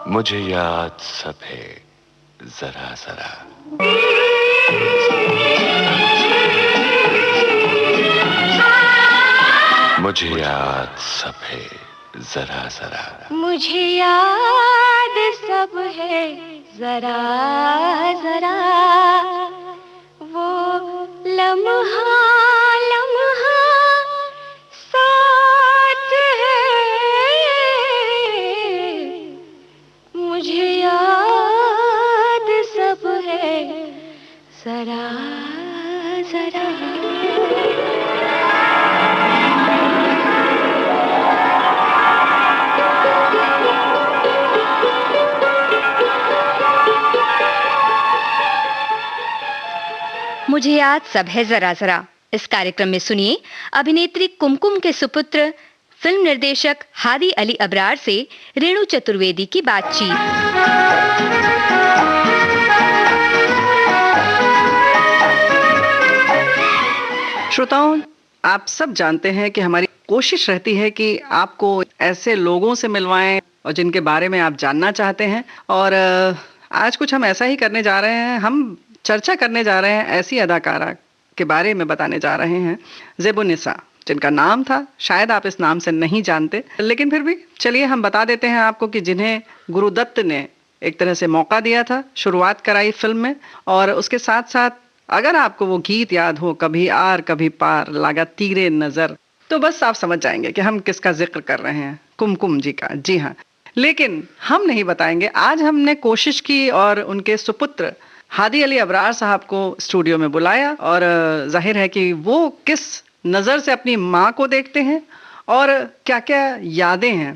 मुझे याद सब है जरा जरा, मुझे याद सब है जरा जरा, मुझे याद सब है जरा जरा, वो लम्हा लम्हा साथ है, मुझे याद सब है जरा जरा। मुझे याद सब है जरा जरा। इस कार्यक्रम में सुनिए अभिनेत्री कुमकुम के सुपुत्र फिल्म निर्देशक हादी अली अबरार से रेणु चतुर्वेदी की बातचीत। श्रोताओं, आप सब जानते हैं कि हमारी कोशिश रहती है कि आपको ऐसे लोगों से मिलवाएं और जिनके बारे में आप जानना चाहते हैं। और आज कुछ हम ऐसा ही करने जा रहे हैं। हम चर्चा करने जा रहे हैं ऐसी अदाकारा के बारे में बताने जा रहे हैं, ज़ेबुन्निसा, जिनका नाम था, शायद आप इस नाम से नहीं जानते, लेकिन फिर भी चलिए हम बता देते हैं आपको कि जिन्हें गुरुदत्त ने एक तरह से मौका दिया था, शुरुआत कराई फिल्म में। और उसके साथ साथ अगर आपको वो गीत याद हो, कभी आर कभी पार लागा तीरे नजर, तो बस आप समझ जाएंगे कि हम किसका जिक्र कर रहे हैं, कुमकुम जी का। जी हाँ, लेकिन हम नहीं बताएंगे। आज हमने कोशिश की और उनके सुपुत्र हादी अली अबरार साहब को स्टूडियो में बुलाया, और जाहिर है कि वो किस नज़र से अपनी माँ को देखते हैं और क्या क्या यादें हैं।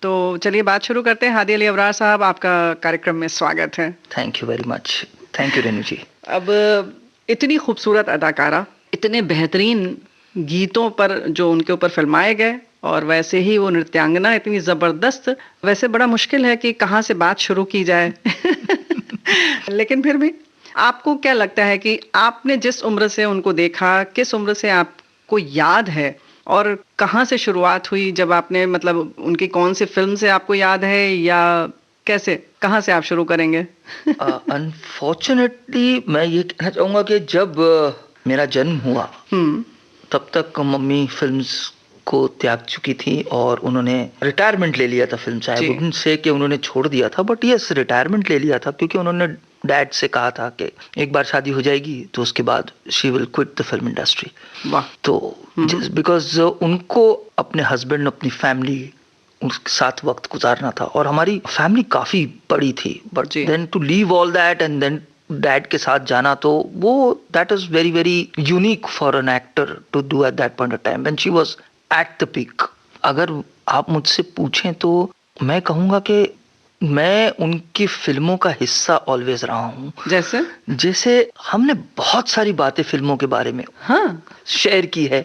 तो चलिए बात शुरू करते हैं। हादी अली अबरार साहब, आपका कार्यक्रम में स्वागत है। Thank you very much. Thank you Renu ji. अब इतनी खूबसूरत अदाकारा, इतने बेहतरीन गीतों पर जो उनके ऊपर फिल्माए गए, और वैसे ही वो नृत्यांगना इतनी ज़बरदस्त, वैसे बड़ा मुश्किल है कि कहाँ से बात शुरू की जाए। लेकिन फिर भी आपको क्या लगता है कि आपने जिस उम्र से उनको देखा, किस उम्र से आपको याद है, और कहाँ से शुरुआत हुई, जब आपने मतलब उनकी कौन सी फिल्म से आपको याद है, या कैसे, कहाँ से आप शुरू करेंगे? अनफॉर्चुनेटली मैं ये कहना चाहूँगा कि जब मेरा जन्म हुआ तब तक मम्मी फिल्म्स को त्याग चुकी थी और उन्होंने रिटायरमेंट ले लिया था फिल्म से। आई वुडंट से कि उन्होंने छोड़ दिया था, बट यस, रिटायरमेंट ले लिया था, क्योंकि उन्होंने डैड से कहा था कि एक बार शादी हो जाएगी तो उसके बाद she will quit the film industry. तो बिकॉज उनको अपने हस्बैंड, अपनी फैमिली, उसके साथ वक्त गुजारना था, और हमारी फैमिली काफी बड़ी थी, but then to leave all that and then dad के साथ जाना, तो वो that is very very unique for an actor to do at that point of time when she was at the peak. अगर आप मुझसे पूछें तो मैं कहूँगा कि मैं उनकी फिल्मों का हिस्सा ऑलवेज रहा हूँ। जैसे हमने बहुत सारी बातें फिल्मों के बारे में शेयर की है।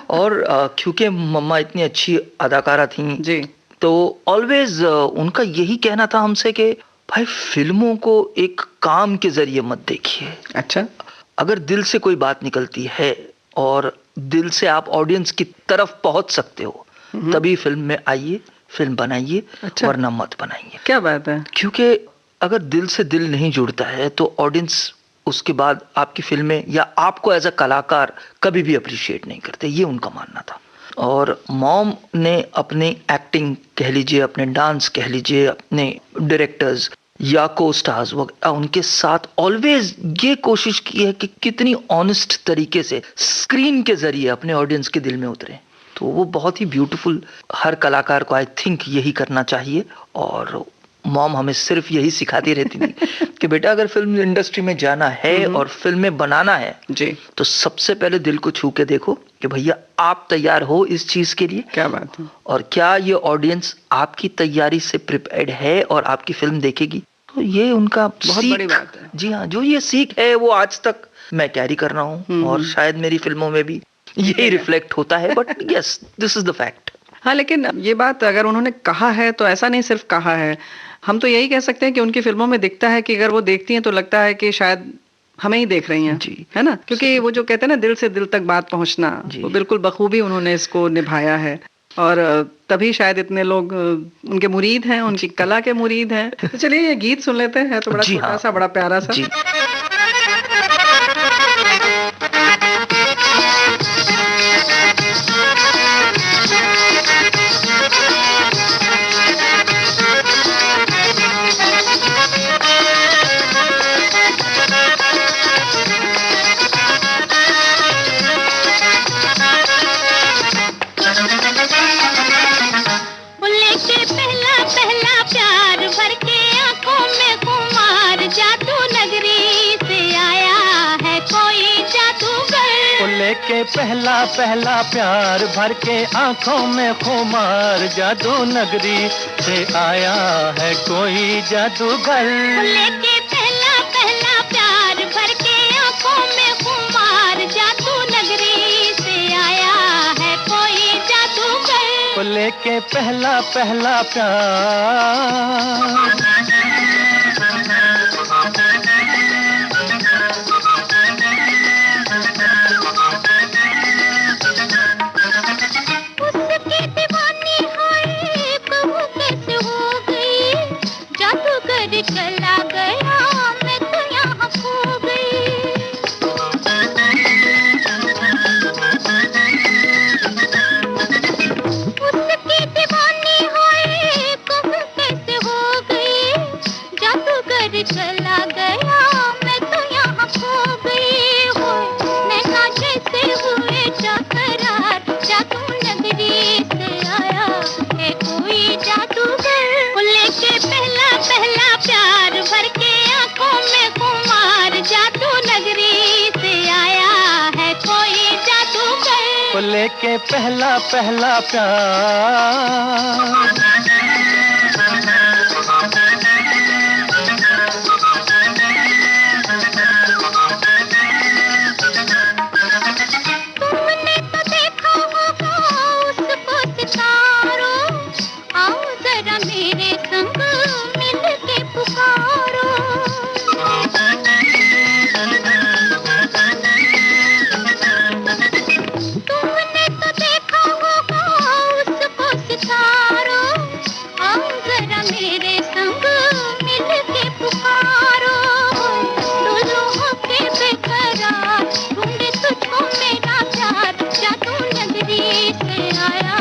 और क्योंकि मम्मा इतनी अच्छी अदाकारा थी जी, तो ऑलवेज उनका यही कहना था हमसे कि भाई फिल्मों को एक काम के जरिए मत देखिए। अच्छा, अगर दिल से कोई बात निकलती है और दिल से आप ऑडियंस की तरफ पहुंच सकते हो, तभी फिल्म में आइए, फिल्म बनाइए। अच्छा। वरना मत बनाइए। क्या बात है। क्योंकि अगर दिल से दिल नहीं जुड़ता है तो ऑडियंस उसके बाद आपकी फिल्में या आपको एज अ कलाकार कभी भी अप्रिशिएट नहीं करते, ये उनका मानना था। और मॉम ने अपने एक्टिंग कह लीजिए, अपने डांस कह लीजिए, अपने डायरेक्टर्स या को स्टार्स उनके साथ ऑलवेज ये कोशिश की है कि कितनी ऑनेस्ट तरीके से स्क्रीन के जरिए अपने ऑडियंस के दिल में उतरे। तो वो बहुत ही ब्यूटीफुल, हर कलाकार को आई थिंक यही करना चाहिए। और मॉम हमें सिर्फ यही सिखाती रहती थी कि बेटा अगर फिल्म इंडस्ट्री में जाना है और फिल्में बनाना है जी, तो सबसे पहले दिल को छू के देखो कि भैया आप तैयार हो इस चीज के लिए। क्या बात है। और क्या ये ऑडियंस आपकी तैयारी से प्रिपेयर्ड है और आपकी फिल्म देखेगी। तो ये उनका बहुत बड़ी बात है। जी हाँ, जो ये सीख है वो आज तक मैं कैरी कर रहा हूँ, और शायद मेरी फिल्मों में भी यही रिफ्लेक्ट होता है। But yes, this is the fact. हाँ, लेकिन ये बात अगर उन्होंने कहा है तो ऐसा नहीं सिर्फ कहा है, हम तो यही कह सकते हैं कि उनकी फिल्मों में दिखता है कि अगर वो देखती हैं तो लगता है कि शायद हमें ही देख रही हैं जी, है ना, क्योंकि वो जो कहते हैं ना दिल से दिल तक बात पहुंचना, वो बिल्कुल बखूबी उन्होंने इसको निभाया है। और तभी शायद इतने लोग उनके मुरीद हैं, उनकी कला के मुरीद हैं। तो चलिए ये गीत सुन लेते हैं, तो बड़ा छोटा सा बड़ा प्यारा सा। के पहला पहला प्यार भर के आंखों में खुमार, जादू नगरी से आया है कोई जादूगर। लेके पहला पहला प्यार भर के आंखों में खुमार, जादू नगरी से आया है कोई जादूगर। लेके पहला पहला प्यार चला गया मैं तो यहाँ खो गई। उसकी दीवानी हुई कब कैसे हो गई, जादूगर चला गया मैं तो यहाँ खो गई। हो नैना जैसे हुए चकरार, जादू नगरी से आया है कोई जादूगर। लेके पहला पहला प्यार भर के आंखों में खुमार, जादू नगरी से आया है कोई जादूगर। लेके पहला पहला प्यार तुमने तो देखा होगा उसको सितारों, आओ जरा मेरे संग मिल के पुकारो। तुमने तो देखा होगा उसको सितारों, आओ जरा मेरे संग मिल के पुकारो। डोलो होके बेकरार ढूंढे तुझको मेरा प्यार, जादू नगरी से आया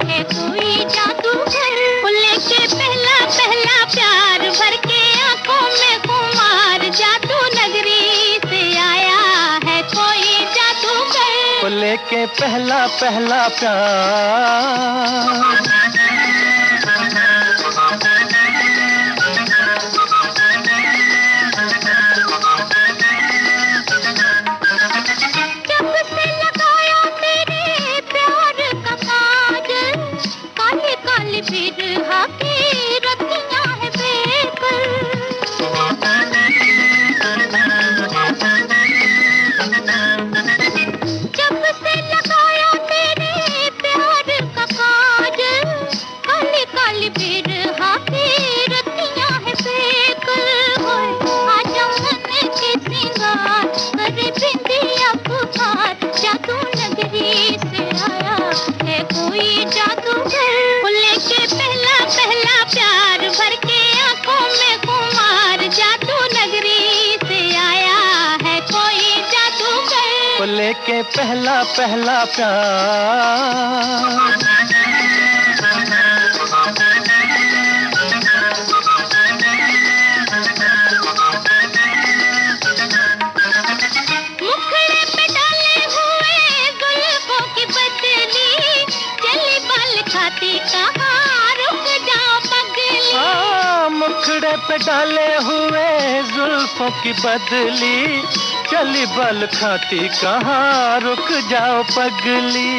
है कोई जादूगर। लेके पहला पहला प्यार भर के आंखों में खुमार, जादू नगरी से आया है कोई जादूगर। लेके पहला पहला प्यार जब से लगाया तेरे प्यार का काजल, काले काले बिरहा की रतियां है बेकल। जब से लगाया तेरे प्यार का काजल, काले काले बिरहा की रतियां है बेकल। आजा मन के सिंगार करे बिंदिया पुकार, जादू नगरी से आया है कोई जादूगर। लेके पहला पहला प्यार भर के आंखों में खुमार, जादू नगरी से आया है कोई जादूगर। लेके पहला पहला प्यार मुखड़े पे डाले हुए गुलाबों की बदली, चली बाल खाती कहाँ रुक जाओ पगली। मुखड़े पे डाले हुए जुल्फों की बदली, चली बल खाती कहाँ रुक जाओ पगली।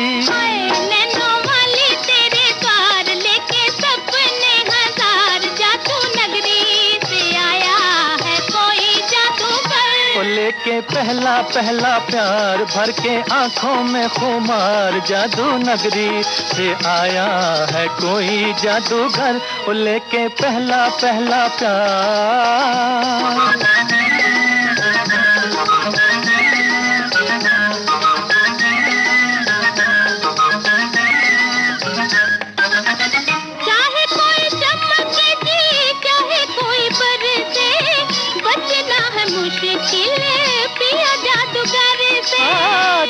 नैनों वाली तेरे द्वार लेके सपने हजार, जादू नगरी से आया है कोई जादूगर। लेके पहला पहला प्यार भर के आंखों में खुमार, जादू नगरी से आया है कोई जादूगर। लेके पहला पहला प्यार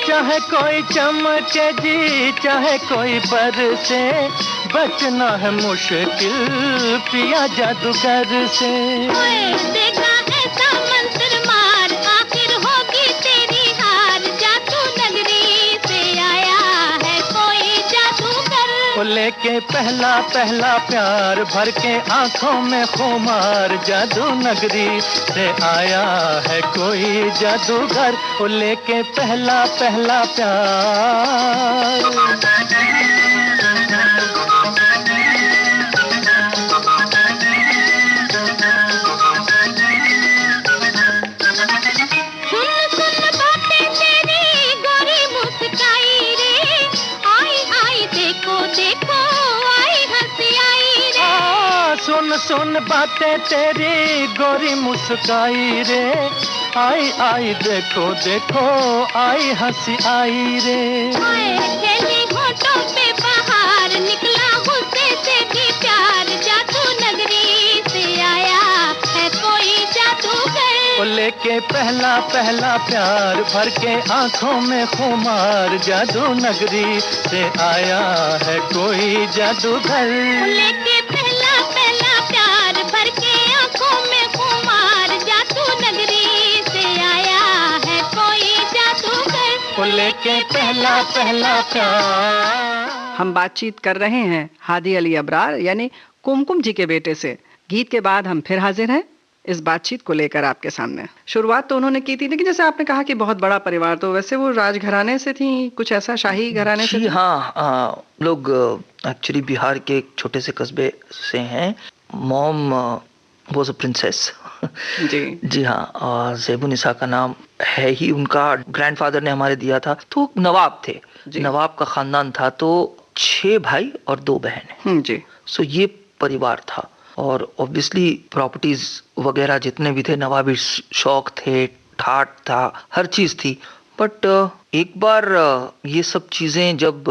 चाहे कोई चमके जी, चाहे कोई बरसे, बचना है मुश्किल पिया जादूगर से। देगा ऐसा मंत्र मार, आखिर होगी तेरी हार, जादू नगरी से आया है कोई जादूगर। वो लेके पहला पहला प्यार, भर के आंखों में खुमार, जादू नगरी से आया है कोई जादूगर। वो लेके पहला पहला प्यार। सुन सुन बातें तेरी गोरी मुस्काई रे, आई आई देखो देखो आई हंसी आई रे। खेली होठों पे बहार, निकला गुस्से से भी प्यार, जादू नगरी से आया है कोई जादूगर। वो लेके पहला पहला प्यार, भर के आंखों में खुमार, जादू नगरी से आया है कोई जादूगर। लेके पहला पहला प्यार, भर के आंखों में खुमार, जादू नगरी से आया है कोई जादूगर। वो लेके पहला पहला प्यार। हम बातचीत कर रहे हैं हादी अली अबरार यानी कुमकुम जी के बेटे से। गीत के बाद हम फिर हाजिर हैं इस बातचीत को लेकर आपके सामने। शुरुआत तो उन्होंने की थी, लेकिन जैसे आपने कहा कि बहुत बड़ा परिवार, तो वैसे वो राजघराने से थी, कुछ ऐसा शाही घराने से थी? हाँ, लोग एक्चुअली बिहार के एक छोटे से कस्बे से हैं। Mom was a princess. जी हाँ, और ज़ेबुनिसा का नाम है ही उनका, ग्रैंडफादर ने हमारे दिया था। तो नवाब थे, नवाब का खानदान था, तो 6 भाई और 2 बहनें जी। सो ये परिवार था, और ऑब्वियसली प्रॉपर्टीज वगैरह जितने भी थे, नवाबी शौक थे, ठाट था, हर चीज थी। बट एक बार ये सब चीजें जब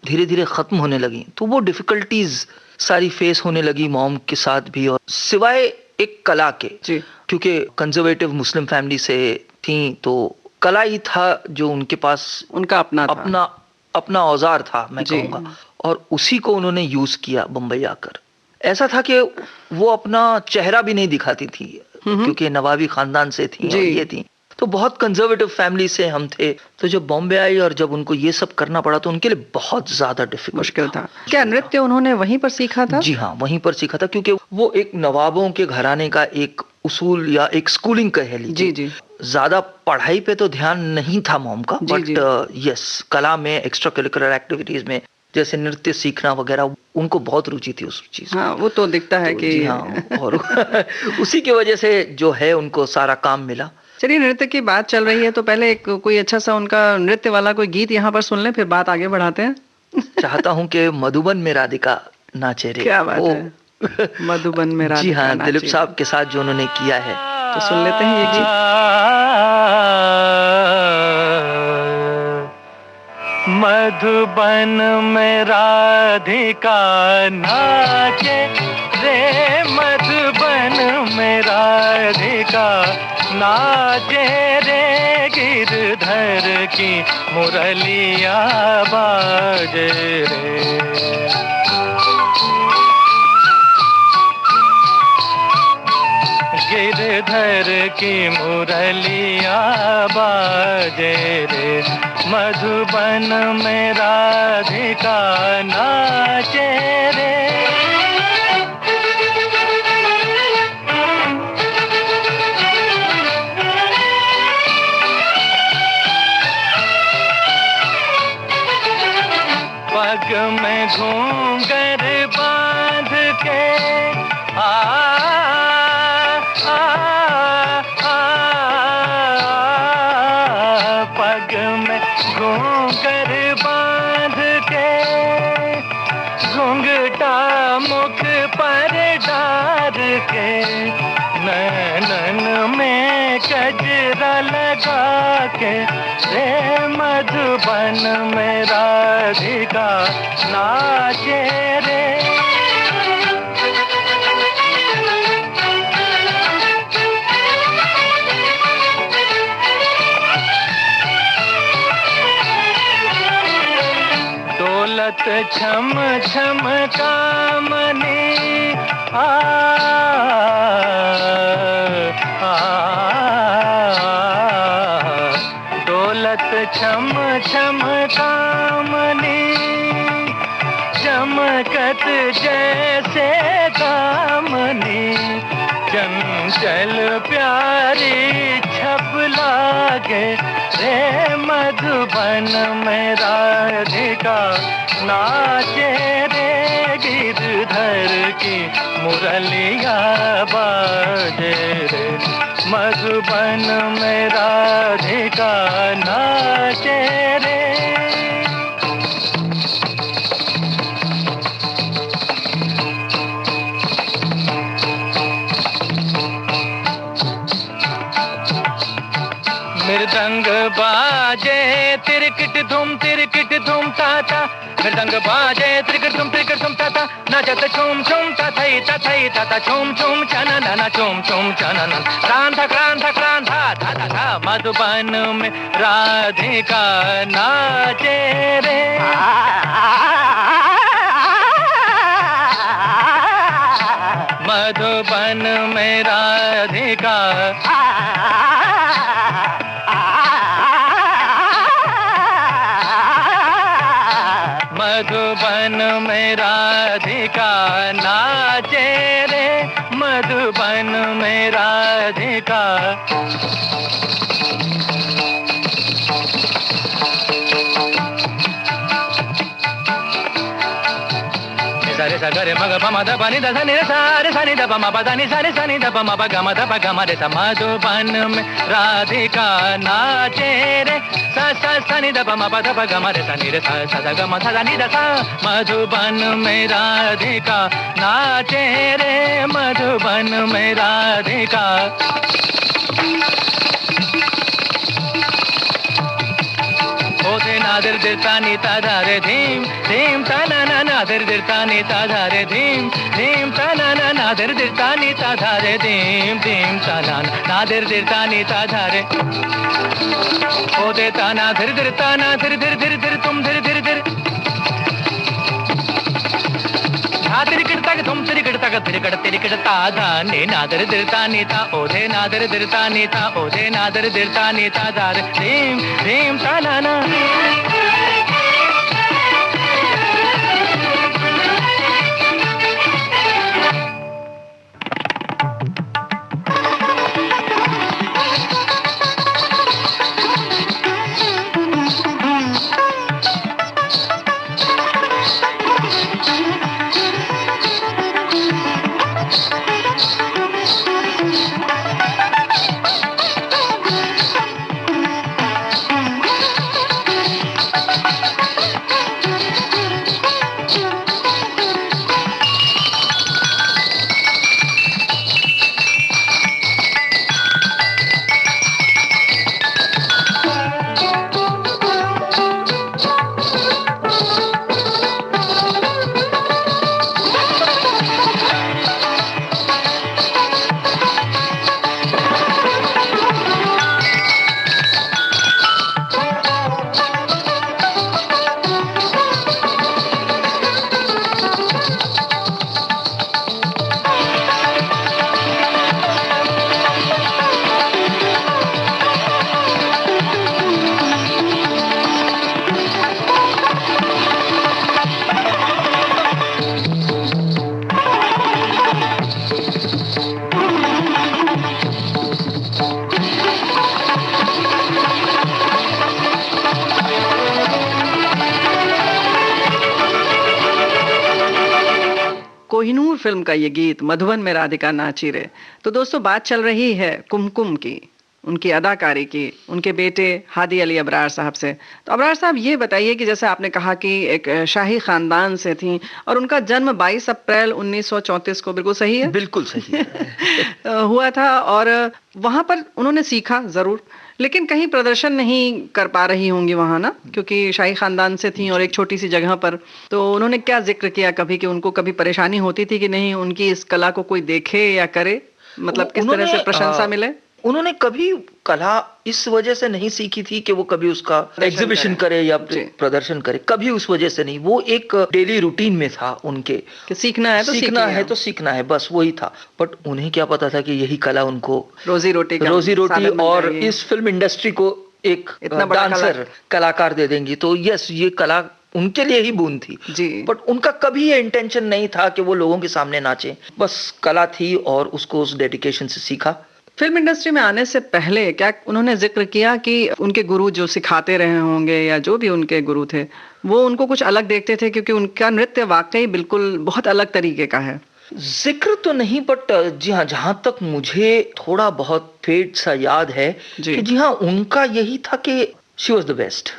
धीरे धीरे खत्म होने लगी, तो वो डिफिकल्टीज सारी फेस होने लगी मॉम के साथ भी। और सिवाय एक कला के, क्योंकि कंजर्वेटिव मुस्लिम फैमिली से थी, तो कला ही था जो उनके पास, उनका अपना औजार था मैं कहूँगा, और उसी को उन्होंने यूज किया बम्बई आकर। ऐसा था कि वो अपना चेहरा भी नहीं दिखाती थी, क्योंकि नवाबी खानदान से थी और ये थी, तो बहुत कंजर्वेटिव फैमिली से हम थे। तो जब बॉम्बे आई और जब उनको ये सब करना पड़ा, तो उनके लिए बहुत ज्यादा मुश्किल था। क्या नृत्य उन्होंने वहीं पर सीखा था? जी हाँ, वहीं पर सीखा था, क्योंकि वो एक नवाबों के घराने का एक उसूल या एक स्कूलिंग कह लीजिए। जी। ज्यादा पढ़ाई पे तो ध्यान नहीं था मॉम का, बट यस, कला में, एक्स्ट्रा करिकुलर एक्टिविटीज में, जैसे नृत्य सीखना वगैरह, उनको बहुत रुचि थी उस चीज। हाँ, वो तो दिखता है कि हाँ, और उसी की वजह से जो है उनको सारा काम मिला। चलिए, नृत्य की बात चल रही है, तो पहले एक कोई अच्छा सा उनका नृत्य वाला कोई गीत यहाँ पर सुन लें, फिर बात आगे बढ़ाते हैं। चाहता हूँ कि मधुबन में राधिका नाचे रे। क्या बात है, मधुबन में राधिका। जी हाँ, दिलीप साहब के साथ जो उन्होंने किया है, तो सुन लेते हैं ये गीत। मधुबन में राधिका नाचे रे, मधुबन में राधिका नाचे रे, गिरधर की मुरलिया बाजे रे। गिरधर की मुरलिया बाजे रे, मधुबन में राधिका नाचे रे। पग में घूंघर बांध के पग में घूंघर बांध के, घूंघटा मुख पर डार के, नैनन में गजरा लगा के रे, मधुबन में राधिका नाचे रे। दौलत छम छम कामनी आ, आ, दौलत छम छम कामनी चमकत जैसे दामनी चंचल प्यारी छप लागे रे मधुबन में राधिका नाचे रे गिरधर की मुरलिया बाजे रे मधुबन में राधिका नाचे रे। मृदंग बाजे तिरकिट धूम ताता मृदंग बाजे तिरकिट धूम ताता नचत छूम छूम तथई तथई तथा छूम छूम चनन छूम छूम चनन क्रांता क्रांता क्रांता था था था मधुबन में राधिका नाचे रे मधुबन में राधिका मधुबन में राधिका नाचे रे मधुबन में राधिका। सारे सागरे मग पमा द पानी द सनी रे सारे सनी द पमा प नी सारे सनी द पमा प ग म द प ग म रे सा मधुबन में राधिका नाचे रे सा सा सनी द पमा प द प ग म रे सनी रे सा सा द ग म सा नी द सा मधुबन में राधिका नाचे रे मधुबन में राधिका। ओते नादर दिरता नीता धारे धीम धीम तना ना नादर दिरता नीता धारे धीम धीम तना ना नादर दिरता नीता धारे धीम धीम तना नादर दिरता नीता धारे ओते ताना धीर धीर ताना धीर धीर धीर धीर तुम धीर धीर धीर तिरकिड़ता तुम तिरकिड़ता धा ने नादर दिरता नीता ओधे नादर दिरता नीता ओधे नादर दिरता नीता धार धीम धीम ताना ना। कोहिनूर फिल्म का ये गीत मधुबन में राधिका नाची रे। तो दोस्तों बात चल रही है कुमकुम की, उनकी अदाकारी की, उनके बेटे हादी अली अबरार साहब से। तो अबरार साहब ये बताइए कि जैसे आपने कहा कि एक शाही खानदान से थी और उनका जन्म 22 अप्रैल 1934 को, बिल्कुल सही है? बिल्कुल सही हुआ था और वहां पर उन्होंने सीखा जरूर, लेकिन कहीं प्रदर्शन नहीं कर पा रही होंगी वहां ना, क्योंकि शाही खानदान से थी और एक छोटी सी जगह पर। तो उन्होंने क्या जिक्र किया कभी कि उनको कभी परेशानी होती थी कि नहीं उनकी इस कला को कोई देखे या करे, मतलब किस तरह से प्रशंसा मिले? उन्होंने कभी कला इस वजह से नहीं सीखी थी कि वो कभी उसका एग्जीबिशन करे या प्रदर्शन करे, कभी उस वजह से नहीं। वो एक डेली रूटीन में था उनके कि सीखना है तो सीखना है, बस वही था। बट उन्हें क्या पता था कि यही कला उनको रोजी रोटी और इस फिल्म इंडस्ट्री को एक डांसर कलाकार दे देंगी। तो यस, ये कला उनके लिए ही बूंद थी जी। बट उनका कभी ये इंटेंशन नहीं था कि वो लोगों के सामने नाचे, बस कला थी और उसको उस डेडिकेशन से सीखा। फिल्म इंडस्ट्री में आने से पहले क्या उन्होंने जिक्र किया कि उनके गुरु जो सिखाते रहे होंगे या जो भी उनके गुरु थे वो उनको कुछ अलग देखते थे, क्योंकि उनका नृत्य वाकई बिल्कुल बहुत अलग तरीके का है? जिक्र तो नहीं, बट जी हाँ, जहां तक मुझे थोड़ा बहुत फेड सा याद है कि जी हाँ, उनका यही था कि शी वॉज द बेस्ट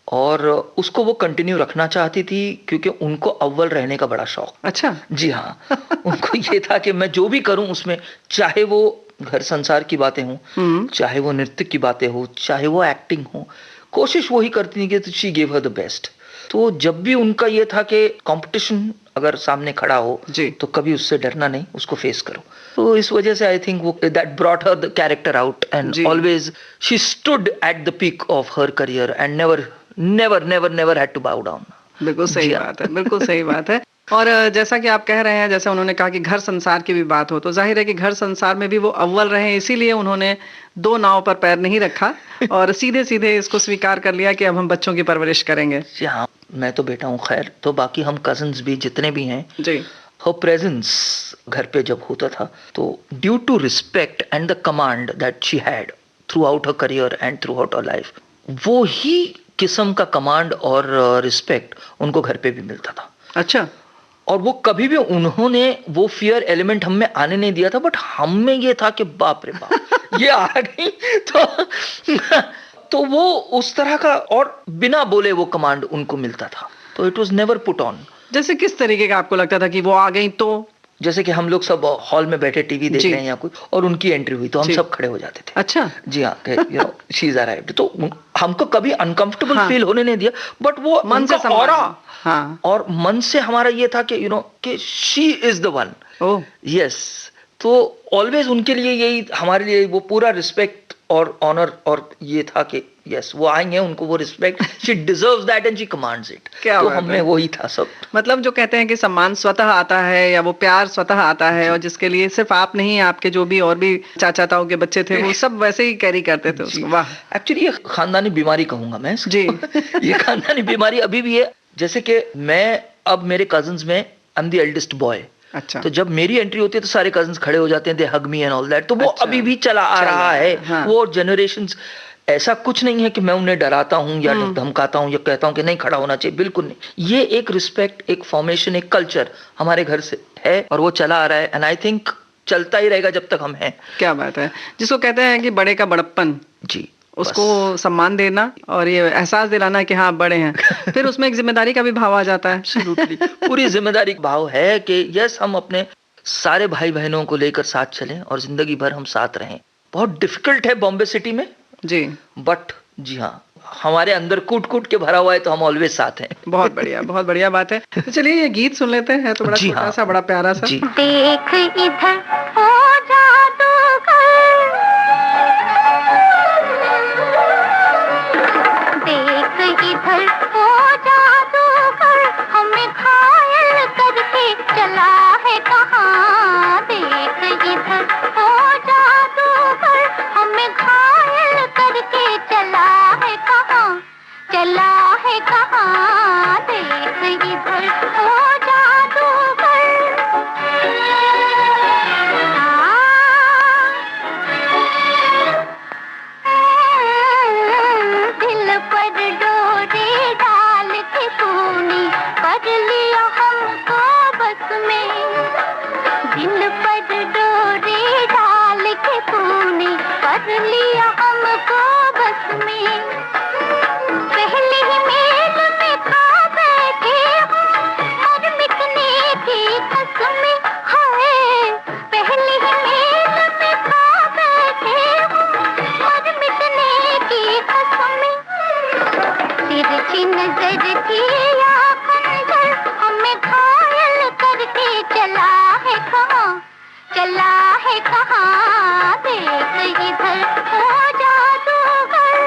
और उसको वो कंटिन्यू रखना चाहती थी, क्योंकि उनको अव्वल रहने का बड़ा शौक। अच्छा। जी हाँ, उनको ये था कि मैं जो भी करूं उसमें, चाहे वो घर संसार की बातें हों, चाहे वो नृत्य की बातें हो, चाहे वो एक्टिंग हो, कोशिश वही करती थी कि she give her the best. तो जब भी उनका ये था कि कंपटीशन अगर सामने खड़ा हो तो कभी उससे डरना नहीं, उसको फेस करो। तो इस वजह से आई थिंक वो that brought her the character out and always she stood at the peak of her career and never had to bow down. बिल्कुल सही बात है, बिल्कुल सही बात है। और जैसा कि आप कह रहे हैं, जैसे उन्होंने कहा कि घर संसार की भी बात हो, तो जाहिर है कि घर संसार में भी वो अव्वल रहे, इसीलिए उन्होंने दो नाव पर पैर नहीं रखा और सीधे सीधे इसको स्वीकार कर लिया कि अब हम बच्चों की परवरिश करेंगे। हाँ, मैं तो बेटा हूँ, खैर तो बाकी हम कजन्स भी जितने भी हैं जी, her presence घर पे जब होता था तो due to respect and the command that she had throughout her career and throughout her life, वो ही किस्म का कमांड और रिस्पेक्ट उनको घर पे भी मिलता था। अच्छा। और वो कभी भी उन्होंने वो फियर एलिमेंट हम में आने नहीं दिया था, बट हम में ये था कि बाप रे बाप ये आ गई तो वो उस तरह का, और बिना बोले वो कमांड उनको मिलता था, तो it was never put on. जैसे किस तरीके का आपको लगता था कि वो आ गई? तो जैसे कि हम लोग सब हॉल में बैठे टीवी देख रहे हैं या कुछ, और उनकी एंट्री हुई तो हम सब खड़े हो जाते थे। अच्छा। जी हाँ, you know she is arrived, तो हमको कभी अनकंफर्टेबल फील होने नहीं दिया, बट वो मन से ऑरा, हाँ, और मन से हमारा ये था कि यू नो कि she is the one. Oh yes, तो ऑलवेज उनके लिए यही, हमारे लिए वो पूरा रिस्पेक्ट और ऑनर, और ये था कि यस वो आएंगे, उनको वो respect, she deserves that and she commands it. तो हमें वही था सब। मतलब जो कहते हैं कि सम्मान स्वतः आता है या वो प्यार स्वतः आता है, और जिसके लिए सिर्फ आप नहीं, आपके जो भी और भी चाचा ताऊ के बच्चे थे वो सब वैसे ही कैरी करते थे उसको। वाह, एक्चुअली ये खानदानी बीमारी कहूंगा मैं जी ये खानदानी बीमारी अभी भी है। जैसे कि मैं अब मेरे कजिन्स में I am the eldest boy. अच्छा। तो जब मेरी एंट्री होती है तो सारे कजिन्स खड़े हो जाते हैं, दे हग मी एंड ऑल दैट। तो वो अभी भी चला आ रहा है। हाँ। वो जनरेशंस, ऐसा कुछ नहीं है कि मैं उन्हें डराता हूं या धमकाता हूं या कहता हूं कि नहीं खड़ा होना चाहिए, बिल्कुल नहीं। ये एक रिस्पेक्ट, एक फॉर्मेशन, एक कल्चर हमारे घर से है और वो चला आ रहा है, एंड आई थिंक चलता ही रहेगा जब तक हम हैं। क्या बात है, जिसको कहते हैं कि बड़े का बड़प्पन, जी, उसको सम्मान देना और ये एहसास दिलाना कि हाँ बड़े हैं। फिर उसमें एक जिम्मेदारी का भी भाव आ जाता है। एब्सोल्युटली पूरी जिम्मेदारी का भाव है कि यस, हम अपने सारे भाई बहनों को लेकर साथ चलें और जिंदगी भर हम साथ रहें। बहुत डिफिकल्ट है बॉम्बे सिटी में जी, बट जी हाँ, हमारे अंदर कूट कूट के भरा हुआ है, तो हम ऑलवेज साथ हैं। बहुत बढ़िया, बहुत बढ़िया बात है। तो चलिए ये गीत सुन लेते हैं, तो बड़ा छोटा सा, बड़ा प्यारा सा। देख इधर ओ जादूगर, देख इधर ओ जादूगर, हमें घायल करके चला है कहाँ। देख इधर ओ जादूगर, हमें घायल करके चला है कहाँ, चला है कहाँ। देख इधर ओ जादूगर, दिल पर डोरी डाल के तूने कर लिया हमको बस में। दिल पर डोरी डाल के तूने कर लिया हमको बस में। पहले ही मेल में खा बैठे हो और मिटने की कसमें, हाय पहले ही मेल में खा बैठे हो और मिटने की कसमें। तिरछी नजर की या खंजर, हमें घायल करके चला है कहाँ, चला है कहाँ। देख इधर ओ जादूगर।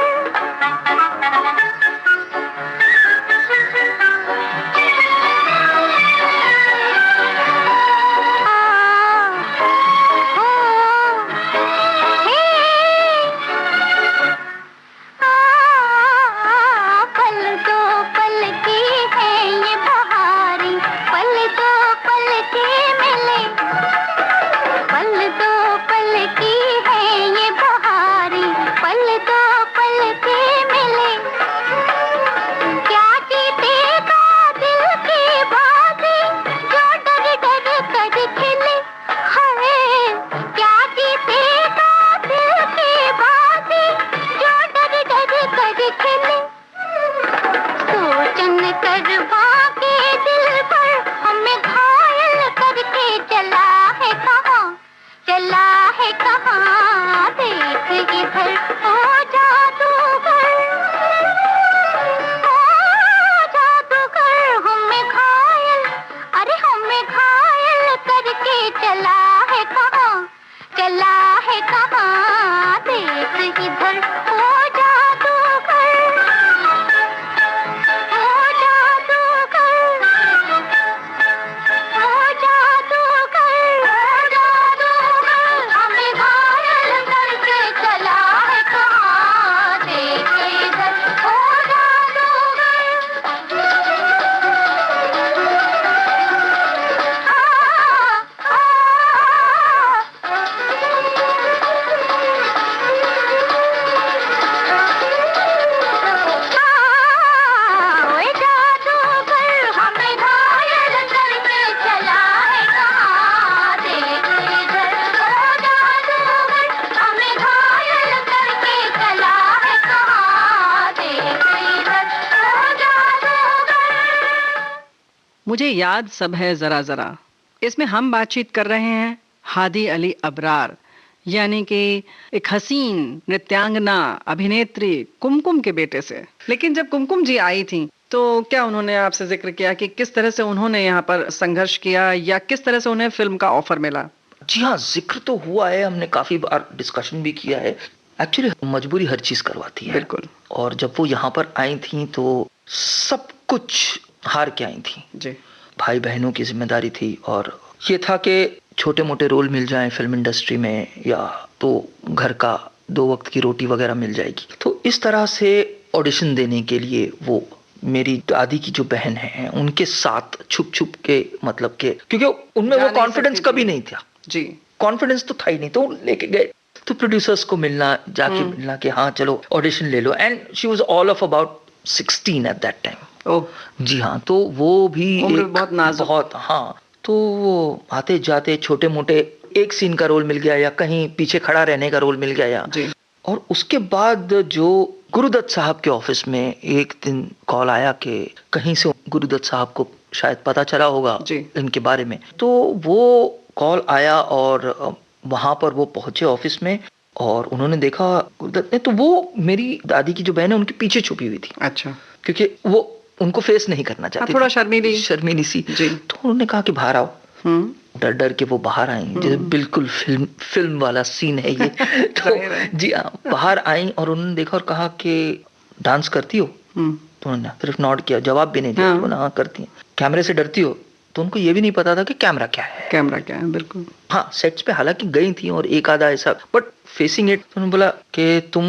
पल दो पल की है ये बहारी, पल दो पल के मिले, पल दो पल की है ये बहारी, पल दो पल के मिले। क्या जीतेगा दिल की बाजी जो डर डर कर खेले, हाय क्या जीतेगा दिल की बाजी जो डर डर कर खेले। सोचन करवा के दिल पर हमें घायल करके चला है कहाँ, चला है कहाँ, देख इधर ओ जादूगर, ओ जादूगर। हमें घायल, अरे हमें घायल करके चला है कहाँ, चला है कहाँ, देख इधर ओ जादूगर, ओ जादूगर, ओ जादूगर, ओ जादूगर। हमें घायल करके चला है कहाँ, देख इधर ओ ओए जादूगर, हमें घायल करके चला है कहाँ, देख इधर ओ जादूगर। हमें घायल करके चला है कहाँ, देख इधर ओ जादूगर। मुझे याद सब है जरा जरा, इसमें हम बातचीत कर रहे हैं हादी अली अबरार, यानी कि एक हसीन नृत्यांगना अभिनेत्री कुमकुम के बेटे से। लेकिन जब कुमकुम जी आई थी तो क्या उन्होंने आपसे जिक्र किया कि किस तरह से उन्होंने यहाँ पर संघर्ष किया या किस तरह से उन्हें फिल्म का ऑफर मिला? जी हाँ, जिक्र तो हुआ है, हमने काफी बार डिस्कशन भी किया है। एक्चुअली मजबूरी हर चीज करवाती है। बिल्कुल। और जब वो यहाँ पर आई थी तो सब कुछ हार के आई थी जी। भाई बहनों की जिम्मेदारी थी और ये था कि छोटे मोटे रोल मिल जाएं फिल्म इंडस्ट्री में या तो घर का 2 वक्त की रोटी वगैरह मिल जाएगी। तो इस तरह से ऑडिशन देने के लिए वो मेरी दादी की जो बहन है उनके साथ छुप छुप के, मतलब के, क्योंकि उनमें वो कॉन्फिडेंस कभी नहीं था जी, कॉन्फिडेंस तो था ही नहीं, तो लेके गए तो प्रोड्यूसर्स को मिलना, जाके मिलना कि हाँ चलो ऑडिशन ले लो। And she was all of about 16 at that time. Oh जी हाँ, तो वो भी उम्र बहुत नाजुक। बहुत, हाँ। तो वो आते जाते छोटे मोटे एक सीन का रोल मिल गया या कहीं पीछे खड़ा रहने का रोल मिल गया या जी। और उसके बाद जो गुरुदत्त साहब के ऑफिस में एक दिन कॉल आया कि कहीं से गुरुदत्त साहब को शायद पता चला होगा इनके बारे में, तो वो कॉल आया और वहां पर वो पहुंचे ऑफिस में और उन्होंने देखा गुरुदत्त ने, तो वो मेरी दादी की जो बहन है उनके पीछे छुपी हुई थी। अच्छा। क्योंकि वो उनको फेस नहीं करना चाहती, थोड़ा शर्मीली सी। तो उन्होंने कहा कि बाहर आओ। डर डर के वो बाहर आई, जैसे बिल्कुल फिल्म वाला सीन है ये। तो जी हाँ, बाहर आई और उन्होंने देखा और कहा कि डांस करती हो? तो उन्होंने सिर्फ नॉट किया, जवाब भी नहीं दिया। हाँ करती है। कैमरे से डरती हो? तो उनको ये भी नहीं पता था कि कैमरा क्या है। बिल्कुल। हाँ, सेट्स पे हालांकि गई थी और एक आधा ऐसा, बट फेसिंग इट। तो उन्होंने बोला कि तुम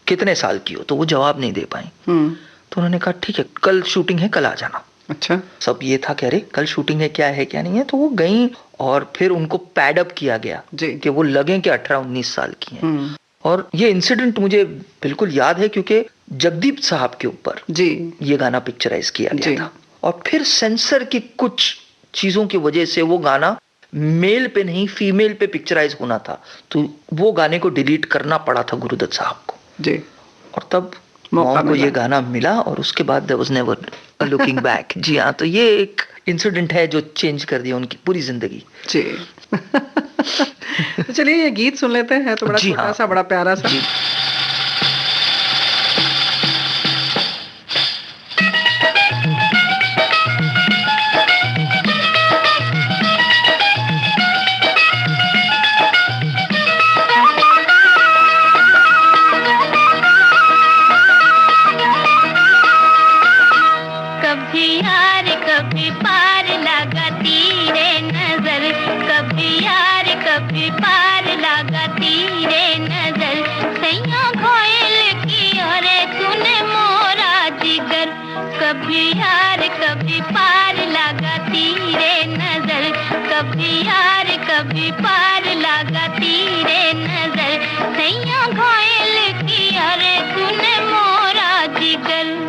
कितने साल की हो? तो वो जवाब नहीं दे पाई। तो उन्होंने कहा ठीक है, कल शूटिंग है, कल आ जाना। अच्छा। सब ये था कह रहे कल शूटिंग है, क्या है क्या नहीं है। तो वो गई और फिर उनको पैडअप किया गया कि वो लगे कि 18-19 साल की हैं। और ये इंसिडेंट मुझे बिल्कुल याद है क्योंकि जगदीप साहब के ऊपर ये गाना पिक्चराइज किया गया था और फिर सेंसर की कुछ चीजों की वजह से वो गाना मेल पे नहीं फीमेल पे पिक्चराइज होना था, तो वो गाने को डिलीट करना पड़ा था गुरुदत्त साहब को जी। और तब मॉम को ये गाना मिला और उसके बाद there was never looking back. जी हाँ, तो ये एक इंसिडेंट है जो चेंज कर दिया उनकी पूरी जिंदगी जी। तो चलिए ये गीत सुन लेते हैं, तो बड़ा छोटा सा बड़ा प्यारा सा। कभी यार कभी पार लगाती रे नजर, कभी यार कभी पार लगाती रे नजर, सैया घोयल की और तूने मोरा जिगर, कभी यार कभी पार लगाती रे नजर, कभी यार कभी पार लगाती रे नजर, सैया घोयल की और तूने मोरा जिगर।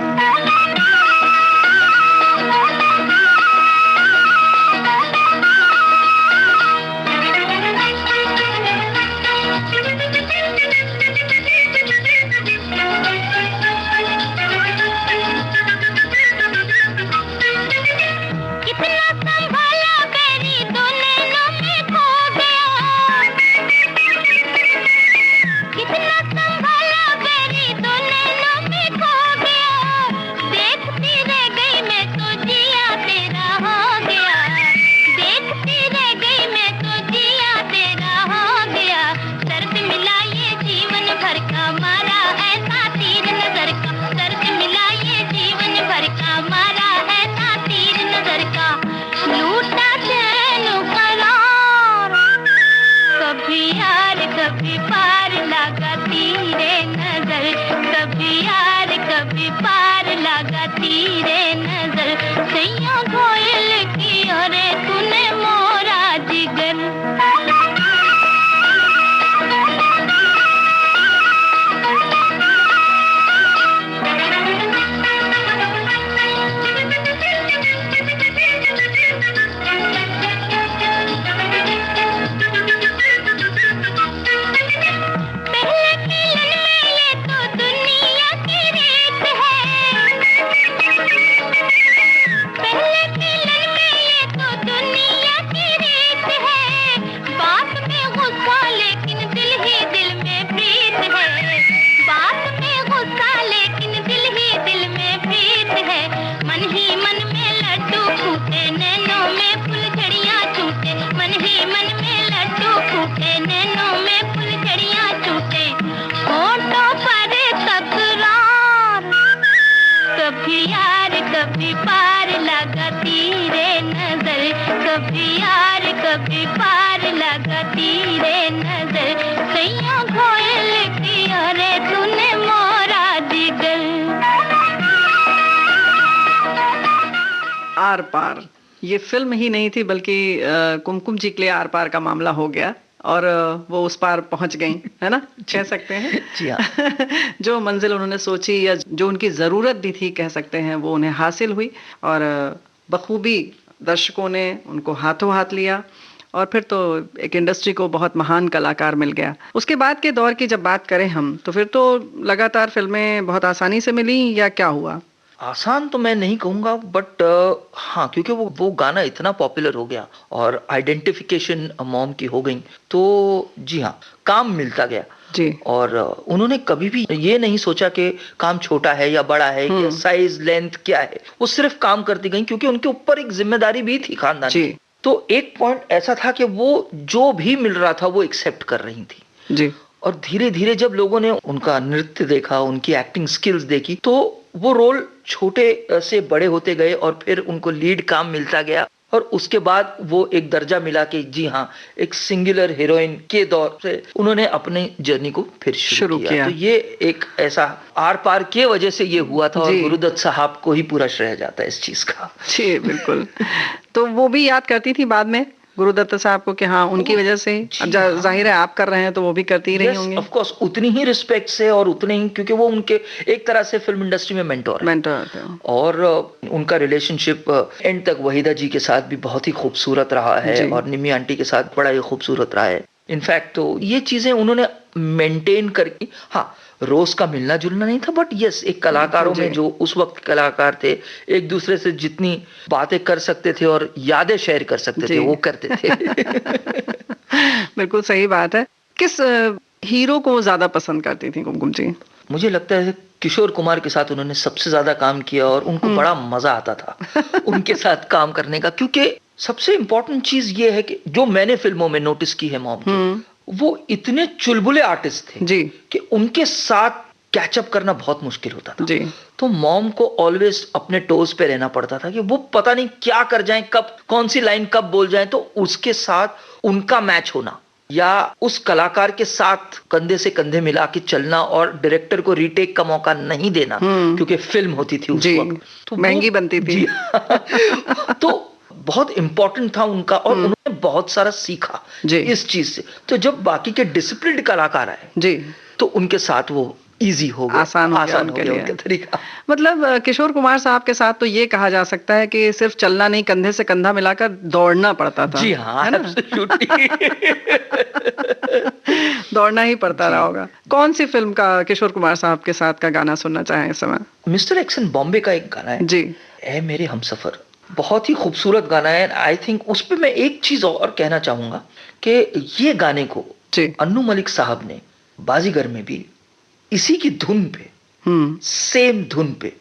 आर पार, ये फिल्म ही नहीं थी बल्कि कुमकुम जी के लिए आर पार का मामला हो गया और वो उस पार पहुंच गई, है ना, कह सकते हैं। जी हाँ। जो मंजिल उन्होंने सोची या जो उनकी जरूरत भी थी, कह सकते हैं, वो उन्हें हासिल हुई और बखूबी दर्शकों ने उनको हाथों हाथ लिया और फिर तो एक इंडस्ट्री को बहुत महान कलाकार मिल गया। उसके बाद के दौर की जब बात करें हम, तो फिर तो लगातार फिल्में बहुत आसानी से मिली या क्या हुआ? आसान तो मैं नहीं कहूंगा, बट हाँ, क्योंकि वो गाना इतना पॉपुलर हो गया और आइडेंटिफिकेशन मॉम की हो गई, तो जी हाँ, काम मिलता गया जी। और उन्होंने कभी भी ये नहीं सोचा कि काम छोटा है या बड़ा है, या साइज लेंथ क्या है, वो सिर्फ काम करती गई क्योंकि उनके ऊपर एक जिम्मेदारी भी थी खानदान की। तो एक पॉइंट ऐसा था कि वो जो भी मिल रहा था वो एक्सेप्ट कर रही थी जी। और धीरे धीरे जब लोगों ने उनका नृत्य देखा, उनकी एक्टिंग स्किल्स देखी, तो वो रोल छोटे से बड़े होते गए और फिर उनको लीड काम मिलता गया और उसके बाद वो एक दर्जा मिला कि जी हाँ, एक सिंगुलर हीरोइन के दौर से उन्होंने अपनी जर्नी को फिर शुरू किया। तो ये एक ऐसा आर पार के वजह से ये हुआ था और गुरुदत्त साहब को ही पूरा श्रेय जाता है इस चीज का। जी बिल्कुल। तो वो भी याद करती थी बाद में गुरुदत्त साहब को कि हाँ, उनकी वजह से, अब जाहिर है आप कर रहे हैं तो वो भी करती ही रही होंगी। ऑफ कोर्स, उतनी ही रिस्पेक्ट से और उतने ही, क्योंकि वो उनके एक तरह से फिल्म इंडस्ट्री में मेंटोर है। और उनका रिलेशनशिप एंड तक वहीदा जी के साथ भी बहुत ही खूबसूरत रहा है और निमी आंटी के साथ बड़ा ही खूबसूरत रहा है। इनफैक्ट तो ये चीजें उन्होंने मेंटेन करके, हाँ, रोज का मिलना जुलना नहीं था, बट यस, एक कलाकारों में जो उस वक्त कलाकार थे, एक दूसरे से जितनी बातें कर सकते थे और यादें शेयर कर सकते थे, वो करते थे। बिल्कुल सही बात है। किस हीरो को ज्यादा पसंद करती थी कुमकुम जी? मुझे लगता है किशोर कुमार के साथ उन्होंने सबसे ज्यादा काम किया और उनको बड़ा मजा आता था उनके साथ काम करने का, क्योंकि सबसे इम्पोर्टेंट चीज ये है कि जो मैंने फिल्मों में नोटिस की है मॉम की, वो इतने चुलबुले आर्टिस्ट थे जी कि उनके साथ कैचअप करना बहुत मुश्किल होता था जी। तो मॉम को ऑलवेज अपने टोज पे रहना पड़ता था कि वो पता नहीं क्या कर जाएं, कब कौन सी लाइन कब बोल जाएं, तो उसके साथ उनका मैच होना या उस कलाकार के साथ कंधे से कंधे मिला के चलना और डायरेक्टर को रीटेक का मौका नहीं देना, क्योंकि फिल्म होती थी उस वक्त तो महंगी बनती थी। तो बहुत इंपॉर्टेंट था उनका, और उन्होंने बहुत सारा सीखा इस चीज से। तो जब बाकी के डिसिप्लिन्ड कलाकार आए जी, तो उनके साथ वो इजी हो गया, आसान हो गया उनका तरीका। मतलब किशोर कुमार साहब के साथ तो ये कहा जा सकता है कि सिर्फ चलना नहीं, कंधे से कंधा मिलाकर दौड़ना पड़ता था। जी हाँ, दौड़ना ही पड़ता रहा होगा। कौन सी फिल्म का किशोर कुमार साहब के साथ का गाना सुनना चाहें इस समय? मिस्टर एक्शन बॉम्बे का एक गाना है जी, ऐ मेरे हमसफर, बहुत ही खूबसूरत गाना है। आई थिंक उस पे मैं एक चीज और कहना चाहूंगा कि ये गाने को अन्नू मलिक साहब ने बाजीगर में भी इसी की धुन पे, सेम धुन पे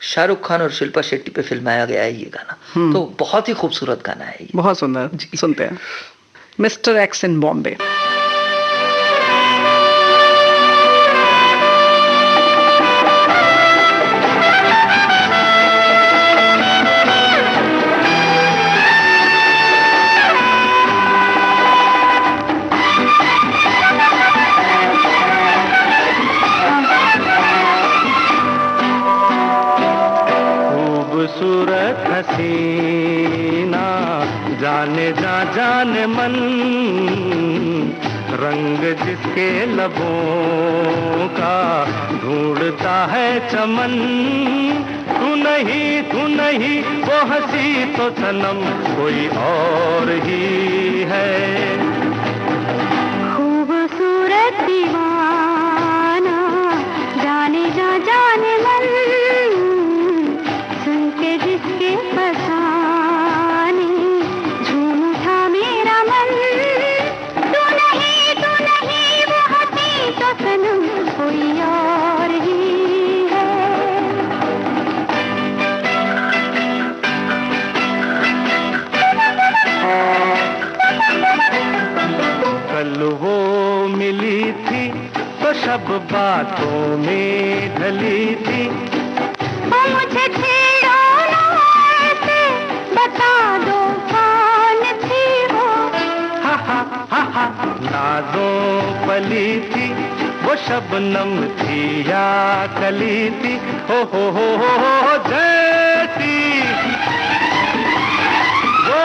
शाहरुख खान और शिल्पा शेट्टी पे फिल्माया गया है ये गाना। तो बहुत ही खूबसूरत गाना है ये। बहुत सुंदर, सुनते हैं मिस्टर एक्स इन बॉम्बे। खूबसूरत हसीना जाने जा जाने मन, रंग जिसके लबों का ढूंढता है चमन, तू नहीं वो हंसी तो सनम कोई और ही है। खूबसूरत दीवाना जाने जा जाने मन, सुन के जिसके फसाने झूम उठा मेरा मन, तू नहीं वो हंसी तो सनम कोई और ही है। कल वो मिली थी तो सब बातों में ढली थी, वो मुझे छेड़ो ना ऐसे, बता दो कौन थी वो। हा नाज़ों पली थी, वो शबनम थी या कली थी, हो जैसी वो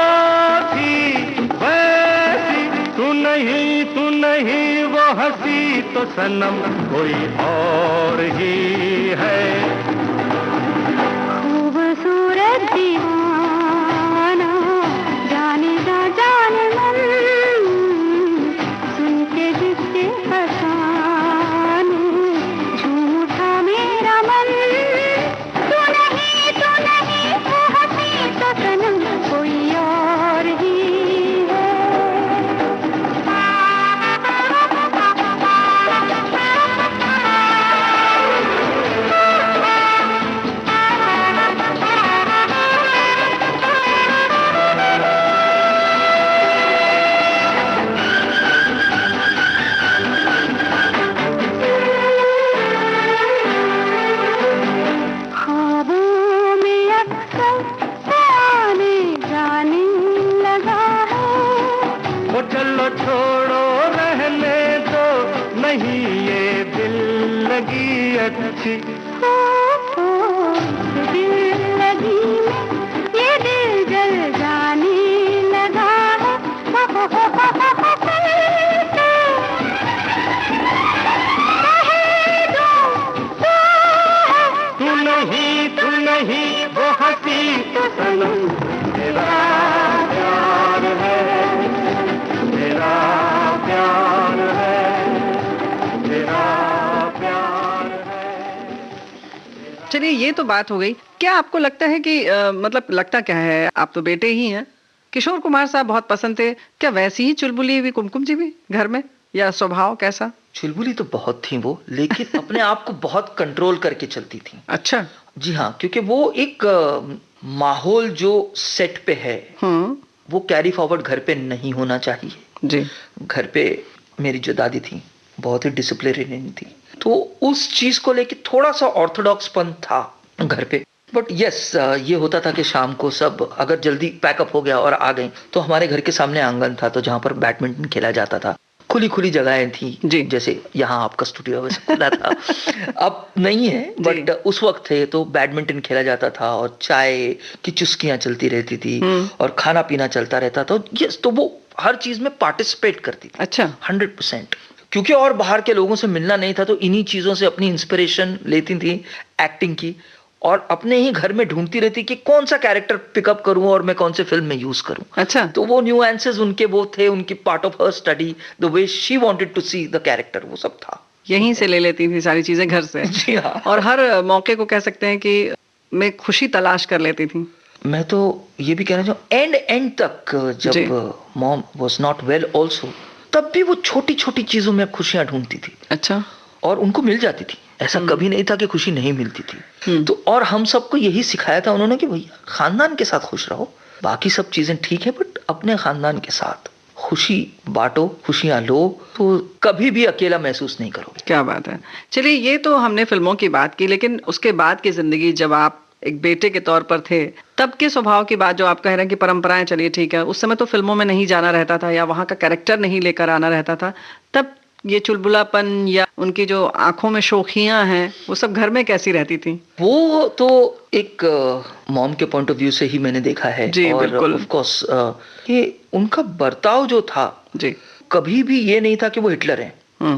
थी वैसी, तू नहीं वो हंसी तो सनम कोई और ही है। खूबसूरत दीवाना जाने जा जाने मन, सुन के जिसके फसाने झूम उठा मेरा मन, तू नहीं वो हंसी तो सनम कोई और ही है। ख्वाबों में अक्सर आने जाने लगा है, वो चलो छोड़ो रहने दो, नहीं ये दिल लगी अच्छी, दिल लगी ये दिल जल जाने लगा है। तू नहीं वो हंसी तो सनम तेरा प्यार है, तेरा प्यार है, तेरा प्यार है। चलिए ये तो बात हो गई। क्या आपको लगता है कि मतलब लगता क्या है, आप तो बेटे ही हैं, किशोर कुमार साहब बहुत पसंद थे, क्या वैसी ही चुलबुली हुई कुमकुम जी भी घर में, या स्वभाव कैसा? चुलबुली तो बहुत थी वो, लेकिन अपने आप को बहुत कंट्रोल करके चलती थी। अच्छा जी हाँ, क्योंकि वो एक माहौल जो सेट पे है वो कैरी फॉरवर्ड घर पे नहीं होना चाहिए जी। घर पे मेरी जो दादी थी बहुत ही डिसिप्लिनरी थी, तो उस चीज को लेके थोड़ा सा ऑर्थोडॉक्सपन था घर पे। बट यस, ये होता था कि शाम को सब अगर जल्दी पैकअप हो गया और आ गए तो हमारे घर के सामने आंगन था, तो जहाँ पर बैडमिंटन खेला जाता था, खुली खुली जगहें थी जी, जैसे यहाँ आपका स्टूडियो वैसे खुला था। अब नहीं है, बट उस वक्त थे तो बैडमिंटन खेला जाता था और चाय की चुस्कियां चलती रहती थी और खाना पीना चलता रहता था। यस, तो वो हर चीज में पार्टिसिपेट करती थी। अच्छा, 100%, क्योंकि और बाहर के लोगों से मिलना नहीं था, तो इन्हीं चीजों से अपनी इंस्पिरेशन लेती थी एक्टिंग की, और अपने ही घर में ढूंढती रहती कि कौन सा कैरेक्टर पिकअप करूं और मैं कौन से फिल्म में यूज करूं। अच्छा, तो वो न्यूएंसेस उनके वो थे, उनकी part of her study, the way she wanted to see the character, वो सब था। यहीं से ले लेती थी सारी चीजें घर से। जी हाँ। और हर मौके को कह सकते हैं कि मैं खुशी तलाश कर लेती थी। मैं तो ये भी कहना चाहूँ, एंड तक जब mom was not well also, तब भी वो छोटी छोटी चीजों में खुशियां ढूंढती थी। अच्छा, और उनको मिल जाती थी, ऐसा कभी नहीं था कि खुशी नहीं मिलती थी। तो और हम सबको यही सिखाया था उन्होंने कि भैया खानदान के साथ खुश रहो, बाकी सब चीजें ठीक है, बट अपने खानदान के साथ खुशी बांटो, खुशियां लो, तो कभी भी अकेला महसूस नहीं करोगे। क्या बात है। चलिए, ये तो हमने फिल्मों की बात की, लेकिन उसके बाद की जिंदगी, जब आप एक बेटे के तौर पर थे, तब के स्वभाव की बात जो आप कह रहे हैं कि परंपराएं, चलिए ठीक है, उस समय तो फिल्मों में नहीं जाना रहता था या वहां का कैरेक्टर नहीं लेकर आना रहता था, तब ये चुलबुलापन या उनकी जो आंखों में शोखियां हैं, वो सब घर में कैसी रहती थी? वो तो एक मॉम के पॉइंट ऑफ व्यू से ही मैंने देखा है जी, और बिल्कुल ऑफ कोर्स कि उनका बर्ताव जो था जी, कभी भी ये नहीं था कि वो हिटलर हैं।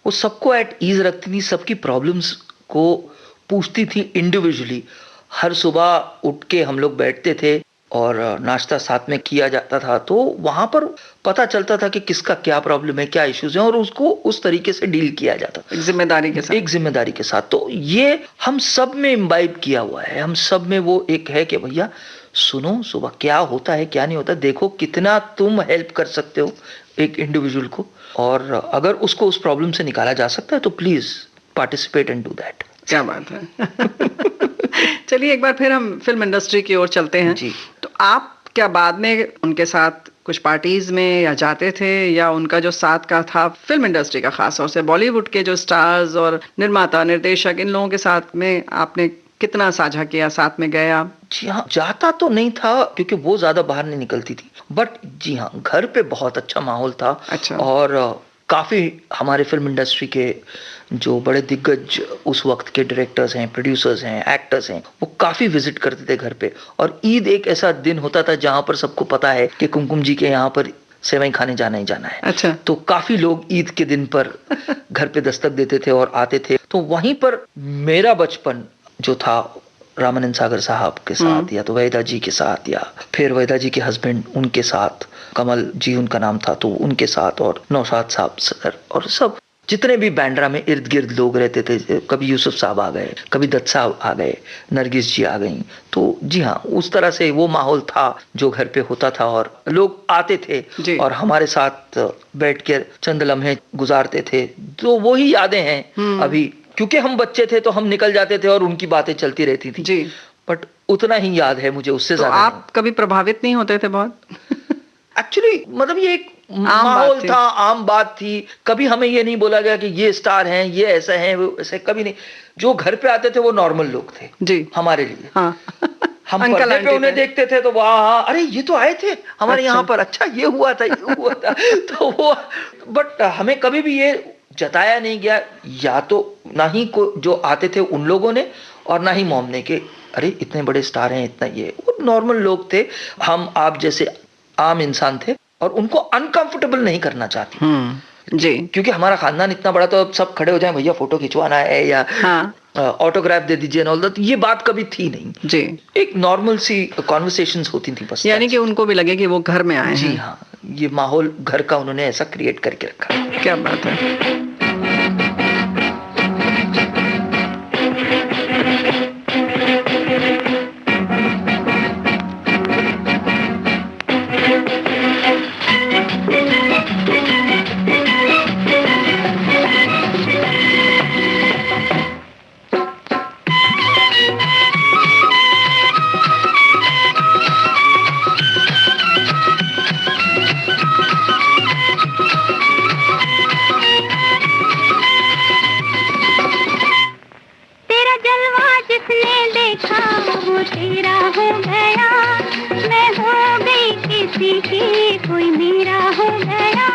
वो सबको एट ईज रखती थी, सबकी प्रॉब्लम्स को पूछती थी इंडिविजुअली। हर सुबह उठ के हम लोग बैठते थे और नाश्ता साथ में किया जाता था, तो वहां पर पता चलता था कि किसका क्या प्रॉब्लम है, क्या इश्यूज हैं, और उसको उस तरीके से डील किया जाता था, जिम्मेदारी के साथ, एक जिम्मेदारी के साथ। तो ये हम सब में इम्बाइब किया हुआ है, हम सब में वो एक है कि भैया सुनो, सुबह क्या होता है क्या नहीं होता, देखो कितना तुम हेल्प कर सकते हो एक इंडिविजुअल को, और अगर उसको उस प्रॉब्लम से निकाला जा सकता है तो please participate and do that. क्या बात है। चलिए, एक बार फिर हम फिल्म इंडस्ट्री की ओर चलते हैं जी। तो आप क्या बाद में उनके साथ कुछ पार्टीज में या जाते थे, या उनका जो साथ का था फिल्म इंडस्ट्री का, खास तौर से बॉलीवुड के जो स्टार्स और निर्माता, निर्देशक, इन लोगों के साथ में आपने कितना साझा किया, साथ में गए आप? जी हाँ, जाता तो नहीं था क्योंकि वो ज्यादा बाहर नहीं निकलती थी, बट जी हाँ, घर पे बहुत अच्छा माहौल था। अच्छा। और काफी हमारे फिल्म इंडस्ट्री के जो बड़े दिग्गज उस वक्त के डायरेक्टर्स हैं, प्रोड्यूसर्स हैं, एक्टर्स हैं, वो काफी विजिट करते थे घर पे। और ईद एक ऐसा दिन होता था जहां पर सबको पता है कि कुमकुम जी के यहाँ पर सेवई खाने जाना ही जाना है। अच्छा। तो काफी लोग ईद के दिन पर घर पे दस्तक देते थे और आते थे। तो वहीं पर मेरा बचपन जो था रामानंद सागर साहब के साथ, या तो वहीदा जी के साथ, या फिर वहीदा जी के हस्बैंड उनके साथ, कमल जी उनका नाम था, तो उनके साथ, और नौशाद साहब सर, और सब जितने भी बैंड्रा में इर्द गिर्द लोग रहते थे, कभी यूसुफ साहब आ गए, कभी दत्त साहब आ गए, नरगिस जी आ गई। तो जी हाँ, उस तरह से वो माहौल था जो घर पे होता था, और लोग आते थे और हमारे साथ बैठ कर चंद लम्हे गुजारते थे। तो वो ही यादें हैं अभी, क्योंकि हम बच्चे थे तो हम निकल जाते थे और उनकी बातें चलती रहती थी जी, बट उतना ही याद है मुझे, उससे ज्यादा। आप कभी प्रभावित नहीं होते थे बहुत? एक्चुअली मतलब ये एक माहौल था, आम बात थी, कभी हमें ये नहीं बोला गया कि ये स्टार हैं, ये ऐसे हैं, वो ऐसे, कभी नहीं। जो घर पे आते थे वो नॉर्मल लोग थे जी हमारे लिए। हाँ। हम पर्दे पे उन्हें देखते थे तो वाह, अरे ये तो आए थे हमारे यहाँ पर, अच्छा ये हुआ था, ये हुआ था। तो वो, बट हमें कभी भी ये जताया नहीं गया, या तो ना ही को जो आते थे उन लोगों ने, और ना ही मॉम ने, कि अरे इतने बड़े स्टार हैं, इतना ये। वो नॉर्मल लोग थे, हम आप जैसे आम इंसान थे, और उनको अनकंफर्टेबल नहीं करना चाहती जी, क्योंकि हमारा खानदान इतना बड़ा, तो अब सब खड़े हो जाए, भैया फोटो खिंचवाना है या ऑटोग्राफ दे दीजिए ना, तो ये बात कभी थी नहीं जी। एक नॉर्मल सी कॉन्वर्सेशंस होती थी बस, यानी कि उनको भी लगे कि वो घर में आए जी। हाँ, ये माहौल घर का उन्होंने ऐसा क्रिएट करके रखा। क्या बात है। गया, मैं हो गई किसी की, कोई मेरा हो गया,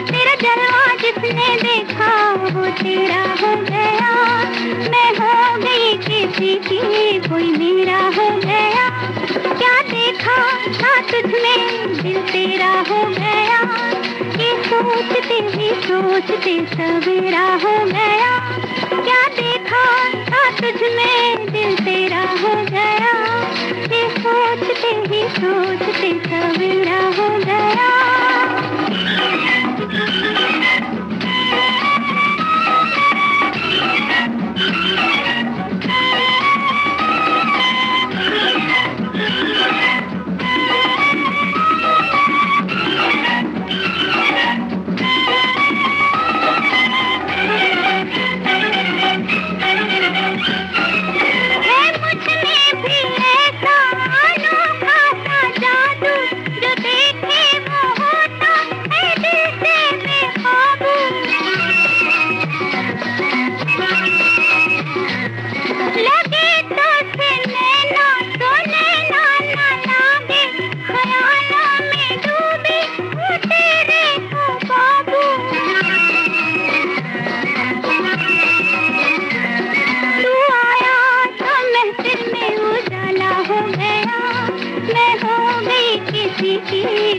तेरा जलवा जिसने देखा वो तेरा हो गया, मैं हो गई किसी की, कोई मेरा हो गया, क्या देखा था तुझमें दिल तेरा हो गया, ये सोचते ही सोचते सवेरा हो गया, क्या देखा था तुझमें दिल तेरा हो गया, ये सोचते ही सोचते सवेरा हो गया।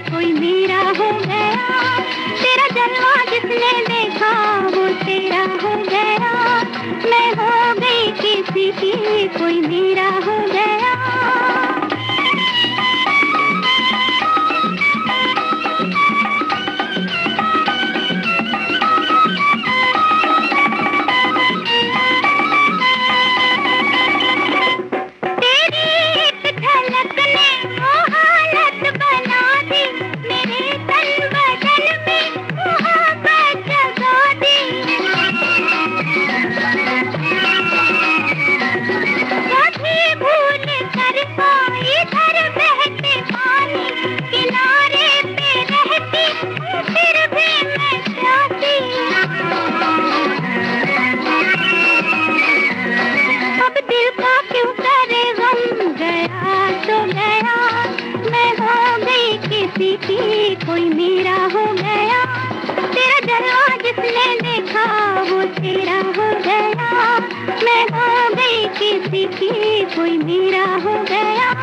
कोई मेरा हो गया, तेरा जलवा जिसने देखा वो तेरा हो गया, मैं हो गई किसी की, कोई मेरा हो गया। कोई मेरा हो गया, तेरा जलवा जिसने देखा वो तेरा हो गया, मैं हो गई किसी की, कोई मेरा हो गया।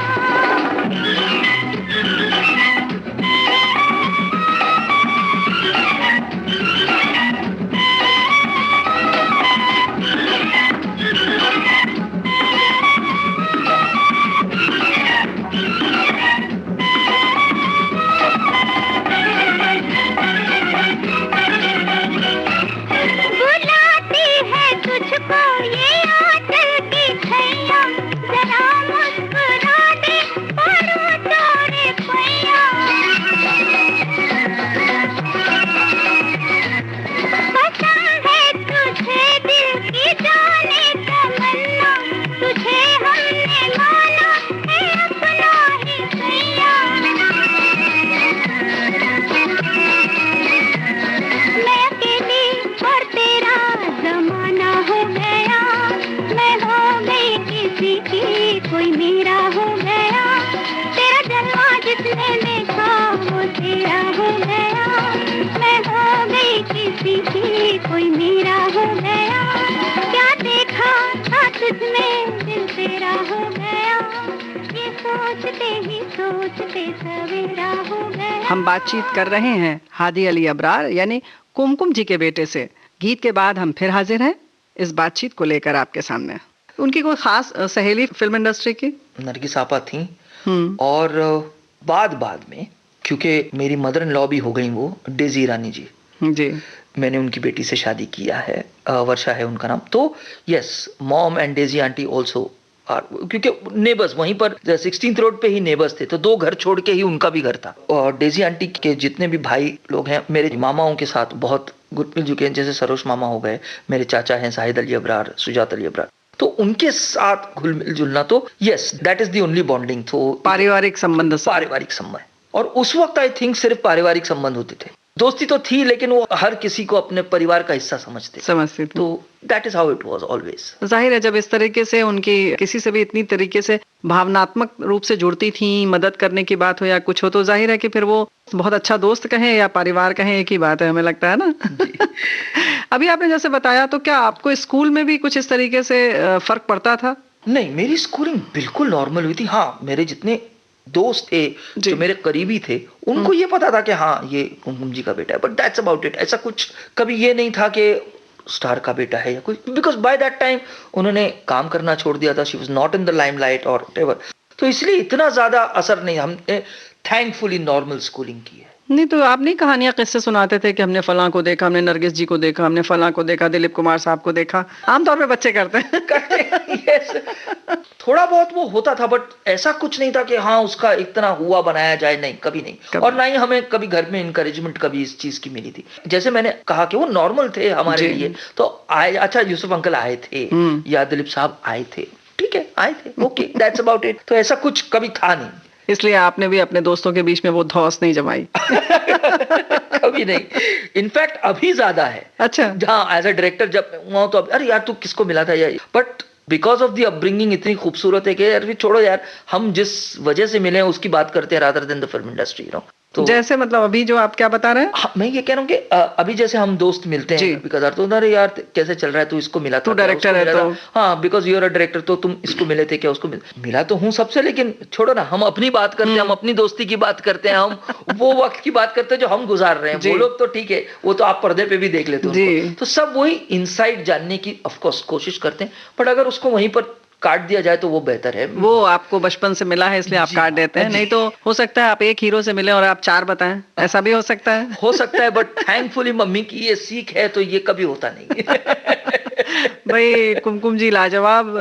कोई मेरा हो गया, तेरा जलवा जिसने देखा वो तेरा हो गया, मैं हो गई किसी की, कोई मेरा हो गया, क्या देखा था तुझमें दिल तेरा हो गया, ये सोचते ही सोचते सवेरा हो गया। हम बातचीत कर रहे हैं हादी अली अबरार यानी कुमकुम जी के बेटे से। गीत के बाद हम फिर हाजिर हैं इस बातचीत को लेकर आपके सामने। उनकी कोई खास सहेली फिल्म इंडस्ट्री की? नरगिस आपा थी, और बाद में क्योंकि मेरी मदर इन लॉ भी हो गई वो डेजी ईरानी जी, मैंने उनकी बेटी से शादी किया है, वर्षा है उनका नाम। तो yes, mom and Daisy aunty also, क्योंकि नेबर्स वहीं पर 16th रोड पे ही नेबर्स थे, तो 2 घर छोड़ के ही उनका भी घर था। और डेजी आंटी के जितने भी भाई लोग हैं मेरे मामाओं के साथ बहुत घुल मिल चुके हैं, जैसे सरोज मामा हो गए, मेरे चाचा हैं शाहिद अली अबरार, सुजात अली अबरार, तो उनके साथ घुल मिल जुलना, तो yes that is the only bonding. तो पारिवारिक संबंध और उस वक्त आई थिंक सिर्फ पारिवारिक संबंध होते थे। दोस्ती तो थी, लेकिन वो हर किसी को अपने परिवार का हिस्सा समझते थे। तो that is how it was always. जाहिर है जब इस तरीके से उनकी किसी से भी इतनी तरीके से भावनात्मक रूप से जुड़ती थी, मदद करने की बात हो या कुछ हो, तो जाहिर है कि फिर वो बहुत अच्छा दोस्त कहें या परिवार कहें, एक ही बात है, हमें लगता है ना। अभी आपने जैसे बताया, तो क्या आपको स्कूल में भी कुछ इस तरीके से फर्क पड़ता था? नहीं, मेरी स्कूलिंग बिल्कुल नॉर्मल हुई थी। हाँ, मेरे जितने दोस्त थे जो मेरे करीबी थे, उनको ये पता था कि हाँ ये कुमकुम जी का बेटा है, बट दैट्स अबाउट इट। ऐसा कुछ कभी ये नहीं था कि स्टार का बेटा है या कोई, बिकॉज बाय दैट टाइम उन्होंने काम करना छोड़ दिया था। She was not in the limelight और व्हाटएवर, तो इसलिए इतना ज्यादा असर नहीं। हमने थैंकफुली नॉर्मल स्कूलिंग की है। नहीं तो आप नहीं कहानियां किस्से सुनाते थे कि हमने फलां को देखा, हमने नरगिस जी को देखा, हमने फलां को देखा, दिलीप कुमार साहब को देखा? आमतौर पे बच्चे करते हैं। yes. थोड़ा बहुत वो होता था, बट ऐसा कुछ नहीं था कि हाँ उसका इतना हुआ बनाया जाए, नहीं, कभी नहीं। और ना ही हमें कभी घर में इंकरेजमेंट कभी इस चीज की मिली थी। जैसे मैंने कहा कि वो नॉर्मल थे हमारे लिए, तो आए, अच्छा यूसुफ अंकल आए थे या दिलीप साहब आए थे, ठीक है, आए थे, ओके, दैट्स अबाउट इट। तो ऐसा कुछ कभी था नहीं, इसलिए आपने भी अपने दोस्तों के बीच में वो धौस नहीं जमाई। कभी नहीं। इनफैक्ट अभी ज्यादा है। अच्छा। जहाँ एज अ डायरेक्टर जब मैं हुआ हूं, तो अरे यार तू किसको मिला था यार, but because of the upbringing इतनी खूबसूरत है कि यार छोड़ो यार, हम जिस वजह से मिले हैं उसकी बात करते हैं rather than the film industry, तो जैसे मतलब अभी जो आप क्या बता रहे हैं? हाँ, मैं ये कह रहा हूँ कि अभी जैसे हम दोस्त मिलते हैं बिकॉज तो अरे यार कैसे चल रहा है, तू इसको मिला था, तू डायरेक्टर है तो, हाँ because you are a director, तो तुम इसको मिले थे क्या, उसको मिला तो हूँ सबसे, लेकिन छोड़ो ना, हम अपनी बात करते हैं, हम अपनी दोस्ती की बात करते हैं, हम वो वक्त की बात करते हैं जो हम गुजार रहे हैं। वो लोग तो ठीक है, वो तो आप पर्दे पे भी देख लेते हो, तो सब वही इनसाइड जानने की ऑफकोर्स कोशिश करते हैं, बट अगर उसको वहीं पर काट दिया जाए तो वो बेहतर है। वो आपको बचपन से मिला है इसलिए आप काट देते हैं, नहीं तो हो सकता है आप एक हीरो से मिले और आप 4 बताएं, ऐसा भी हो सकता है। हो सकता है, बट थैंकफुली मम्मी की ये सीख है, तो ये कभी होता नहीं। भाई कुमकुम जी लाजवाब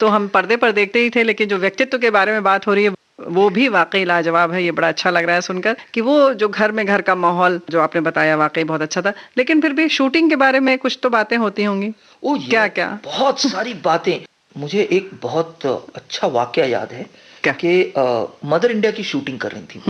तो हम पर्दे पर देखते ही थे, लेकिन जो व्यक्तित्व के बारे में बात हो रही है वो भी वाकई लाजवाब है। ये बड़ा अच्छा लग रहा है सुनकर कि वो जो घर का माहौल जो आपने बताया वाकई बहुत अच्छा था। लेकिन फिर भी शूटिंग के बारे में कुछ तो बातें होती होंगी। क्या क्या? बहुत सारी बातें। मुझे एक बहुत अच्छा वाकया याद है कि मदर इंडिया की शूटिंग कर रही थी,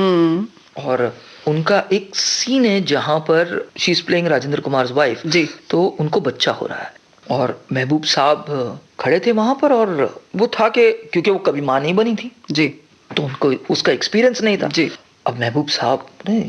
और उनका एक सीन है जहां पर she is playing Rajendra Kumar wife जी, तो उनको बच्चा हो रहा है और महबूब साहब खड़े थे वहां पर, और वो था कि क्योंकि वो कभी मां नहीं बनी थी जी, तो उनको उसका एक्सपीरियंस नहीं था जी। अब महबूब साहब ने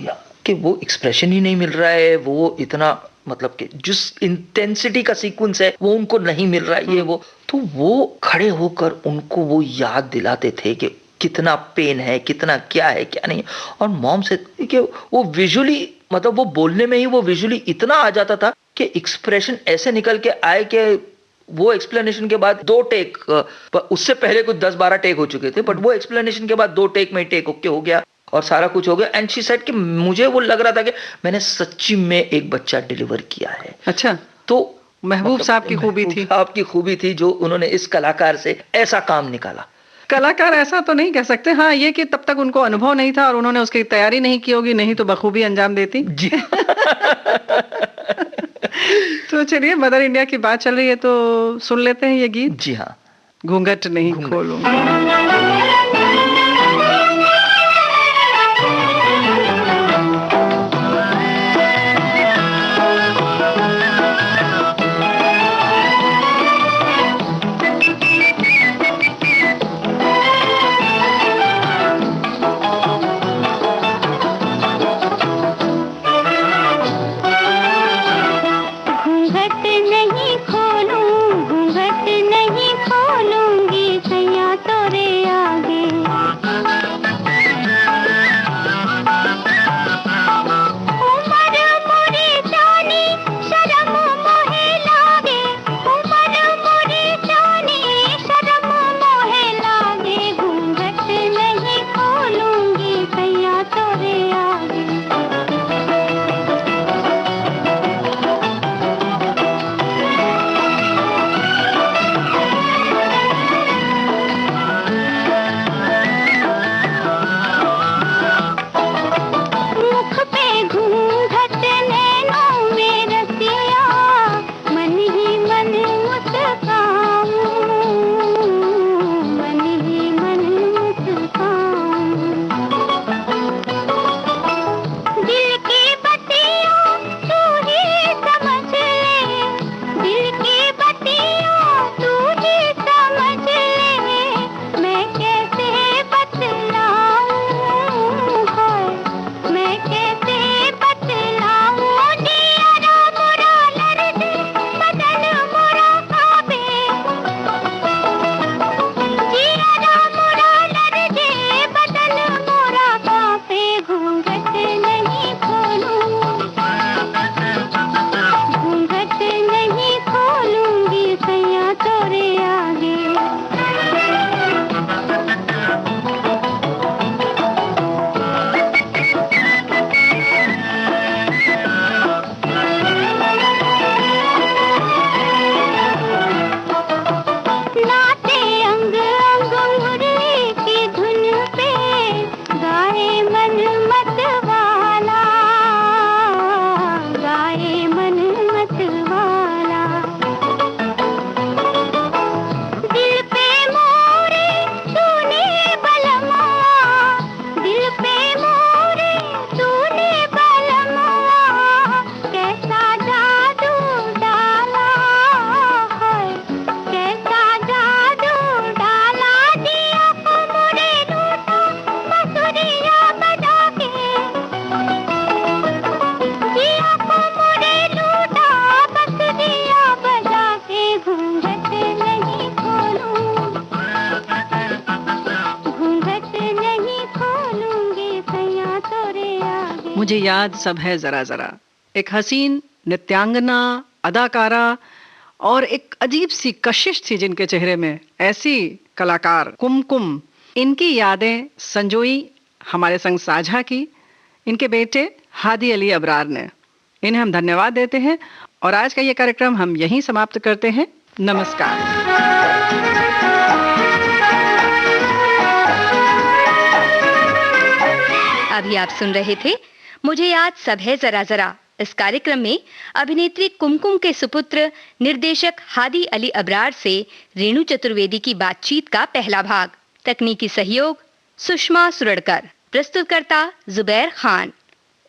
कि वो एक्सप्रेशन ही नहीं मिल रहा है, वो इतना मतलब कि जिस इंटेंसिटी का सीक्वेंस है वो उनको नहीं मिल रहा है, ये वो, तो वो खड़े होकर उनको वो याद दिलाते थे कि कितना पेन है, कितना क्या है क्या नहीं। और मॉम से कि वो विजुअली, मतलब वो बोलने में ही वो विजुअली इतना आ जाता था कि एक्सप्रेशन ऐसे निकल के आए कि वो एक्सप्लेनेशन के बाद 2 टेक, उससे पहले कुछ 10-12 टेक हो चुके थे, बट वो एक्सप्लेनेशन के बाद 2 टेक में टेक ओके हो गया और सारा कुछ हो गया। एंड शी सेड कि मुझे वो लग रहा था कि मैंने सच्ची में एक बच्चा डिलीवर किया है। अच्छा, तो महबूब मतलब साहब की खूबी थी, आपकी खूबी थी जो उन्होंने इस कलाकार से ऐसा काम निकाला। कलाकार ऐसा तो नहीं कह सकते, हाँ ये कि तब तक उनको अनुभव नहीं था और उन्होंने उसकी तैयारी नहीं की होगी, नहीं तो बखूबी अंजाम देती जी। तो चलिए, मदर इंडिया की बात चल रही है तो सुन लेते हैं ये गीत। जी हाँ, घूंघट नहीं खोलूंगा। घूंघट नहीं खोलूंगी सैया तोरे आगे। मुझे याद सब है जरा जरा, एक हसीन नृत्यांगना, अदाकारा और एक अजीब सी कशिश थी जिनके चेहरे में, ऐसी कलाकार कुमकुम, इनकी यादें संजोई हमारे संग साझा की इनके बेटे हादी अली अबरार ने। इन्हें हम धन्यवाद देते हैं और आज का ये कार्यक्रम हम यहीं समाप्त करते हैं। नमस्कार। अभी आप सुन रहे थे मुझे याद सब है जरा जरा। इस कार्यक्रम में अभिनेत्री कुमकुम के सुपुत्र निर्देशक हादी अली अबरार से रेणु चतुर्वेदी की बातचीत का पहला भाग। तकनीकी सहयोग सुषमा सुरड़कर, प्रस्तुतकर्ता जुबैर खान।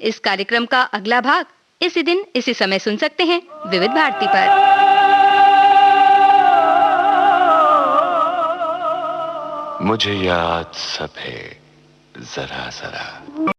इस कार्यक्रम का अगला भाग इसी दिन इसी समय सुन सकते हैं विविध भारती पर। मुझे याद सब है जरा जरा।